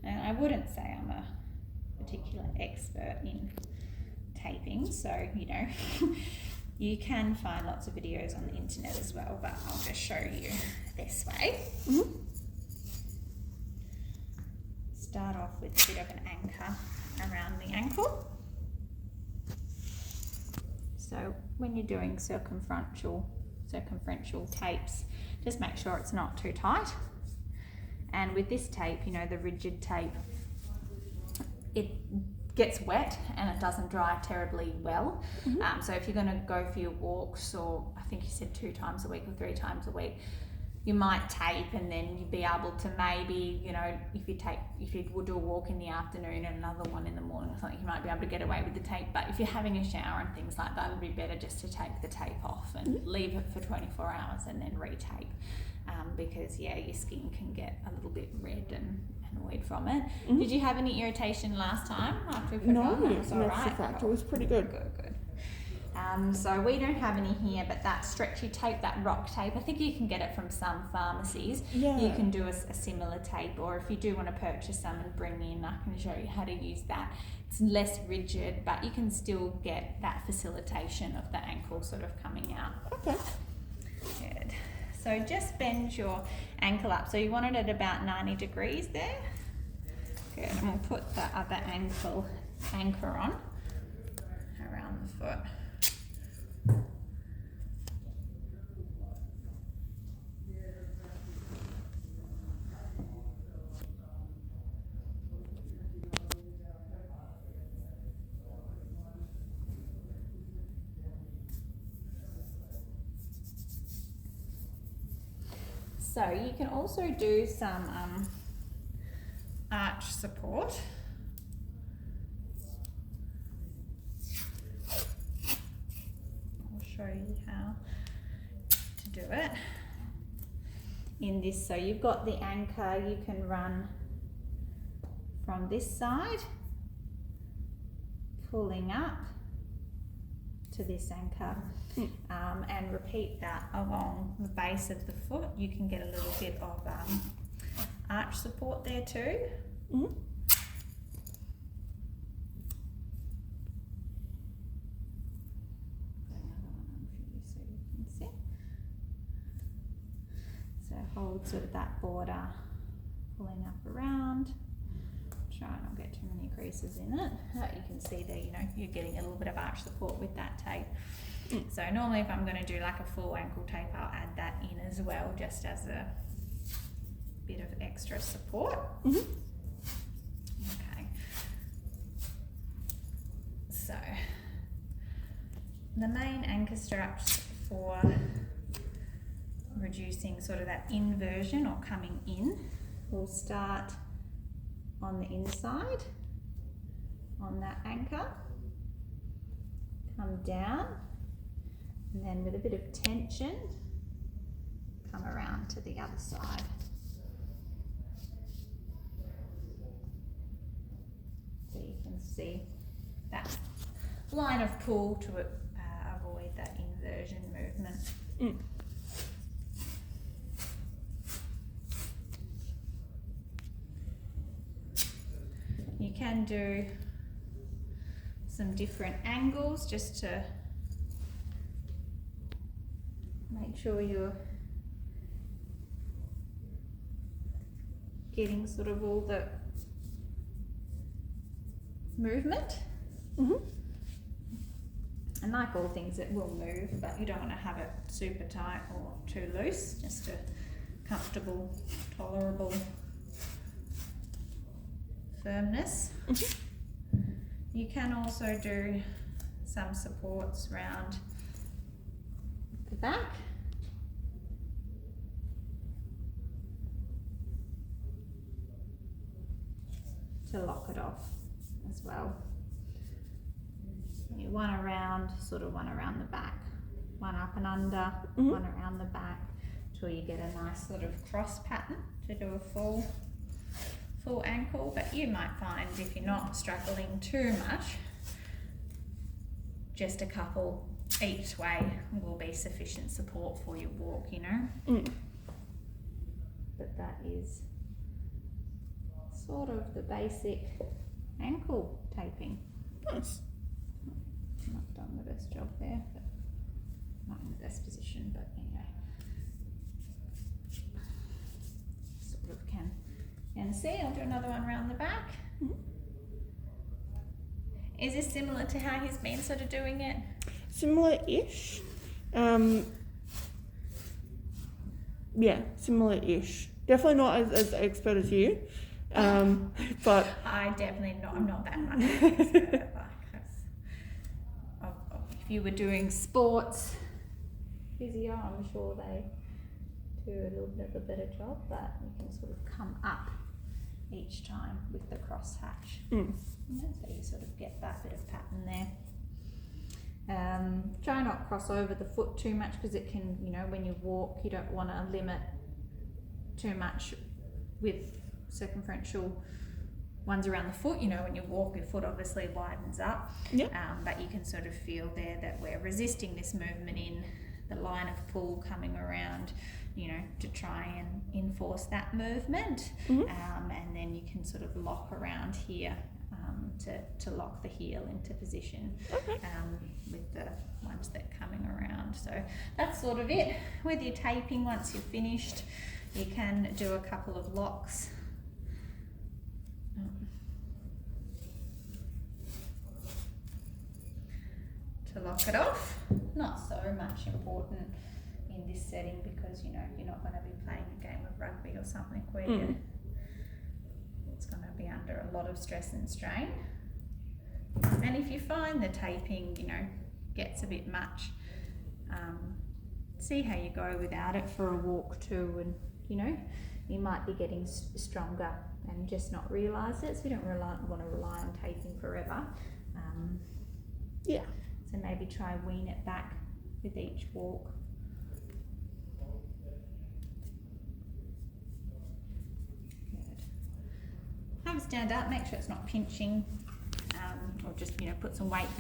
And I wouldn't say I'm a particular expert in taping, so you know, you can find lots of videos on the internet as well, but I'll just show you this way. Start off with a bit of an anchor around the ankle. So when you're doing circumferential tapes, just make sure it's not too tight. And with this tape, you know, the rigid tape, it gets wet and it doesn't dry terribly well. So if you're going to go for your walks, or I think you said 2 times a week or 3 times a week, you might tape, and then you'd be able to maybe, you know, if you would do a walk in the afternoon and another one in the morning or something, you might be able to get away with the tape. But if you're having a shower and things like that, it would be better just to take the tape off and leave it for 24 hours and then retape, because yeah, your skin can get a little bit red and annoyed from it. Did you have any irritation last time after we put it on? That was all right. That's the fact. It was pretty good. Good. So we don't have any here, but that stretchy tape, that rock tape, I think you can get it from some pharmacies. Yeah. You can do a similar tape, or if you do want to purchase some and bring in, I can show you how to use that. It's less rigid, but you can still get that facilitation of the ankle sort of coming out. Okay. Good. So just bend your ankle up. So you want it at about 90 degrees there. Good. And we'll put the other anchor on around the foot. So you can also do some arch support. I'll show you how to do it in this. So you've got the anchor, you can run from this side, pulling up to this anchor, and repeat that along the base of the foot. You can get a little bit of arch support there too. So hold sort of that border, pulling up around. Try not get too many creases in it. You can see there, you know, you're getting a little bit of arch support with that tape. So normally if I'm going to do like a full ankle tape, I'll add that in as well, just as a bit of extra support. Okay. So the main anchor straps for reducing sort of that inversion or coming in will start on the inside on that anchor, come down, and then with a bit of tension come around to the other side. So you can see that line of pull to avoid that inversion movement. You can do some different angles just to make sure you're getting sort of all the movement. And like all things, it will move, but you don't want to have it super tight or too loose, just a comfortable, tolerable firmness. You can also do some supports around the back. To lock it off as well. One around, sort of one around the back, one up and under, one around the back, till you get a nice sort of cross pattern to do a full ankle. But you might find if you're not struggling too much, just a couple each way will be sufficient support for your walk, you know. But that is sort of the basic ankle taping. Nice. Not done the best job there, but not in the best position, but anyway. Sort of can see. I'll do another one around the back. Mhm. Is this similar to how he's been sort of doing it? Similar-ish. Yeah, similar-ish. Definitely not as expert as you, but I'm not that much of an expert. If you were doing sports physio, I'm sure they do a little bit of a better job, but you can sort of come up each time with the crosshatch. So you sort of get that bit of pattern there. Try not cross over the foot too much, because it can, when you walk, you don't want to limit too much with circumferential ones around the foot. When you walk, your foot obviously widens up. Yep. But you can sort of feel there that we're resisting this movement in the line of pull coming around, to try and enforce that movement. And then you can sort of lock around here to lock the heel into position. Okay. With the ones that are coming around. So that's sort of it. With your taping, once you're finished, you can do a couple of locks. To lock it off. Not so much important in this setting, because you're not going to be playing a game of rugby or something where it's going to be under a lot of stress and strain. And if you find the taping, gets a bit much, see how you go without it for a walk too, and you might be getting stronger and just not realise it. So you don't want to rely on taping forever. Yeah. So maybe try wean it back with each walk. Good. Have it stand up, make sure it's not pinching, or just put some weight through